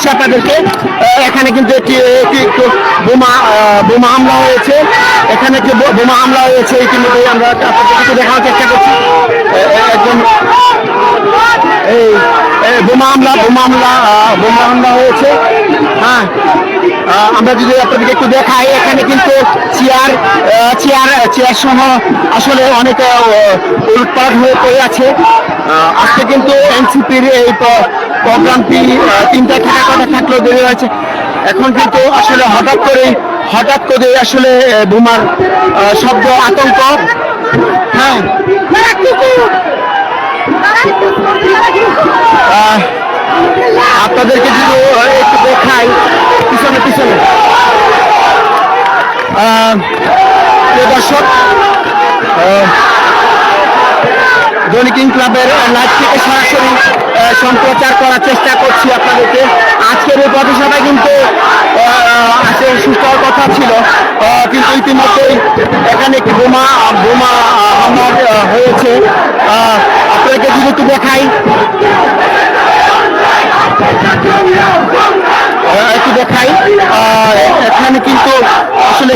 করছি আপনাদেরকে। এখানে কিন্তু একটি একটু বোমা হামলা হয়েছে। এখানে একটি বোমা হামলা হয়েছে, ইতিমধ্যেই আমরা আপনাদেরকে একটু দেখানোর চেষ্টা করছি। একজন এই বোমা হামলা হয়েছে। হ্যাঁ, আমরা যদি আপনাদেরকে একটু দেখাই, এখানে কিন্তু চেয়ার সহ আসলে অনেক উলটপালট হয়ে পড়ে আছে। আজকে কিন্তু এনসিপির এই প্রোগ্রামটি 3টায় থাকার কথা থাকলেও দেরি হয়েছে। এখন কিন্তু আসলে হঠাৎ করে আসলে বোমার শব্দ, আতঙ্ক। হ্যাঁ, আপনাদেরকে যদি একটু দেখাই পিছনে দর্শক, দৈনিক ইনকিলাবের লাইভ থেকে সরাসরি সম্প্রচার করার চেষ্টা করছি আপনাদেরকে। আজকের এই পথসভায় কিন্তু আজকে সুস্থ হওয়ার কথা ছিল, কিন্তু ইতিমধ্যেই এখানে একটি বোমা হামলা হয়েছে। আপনাদেরকে যদি একটু দেখাই, এখানে কিন্তু আসলে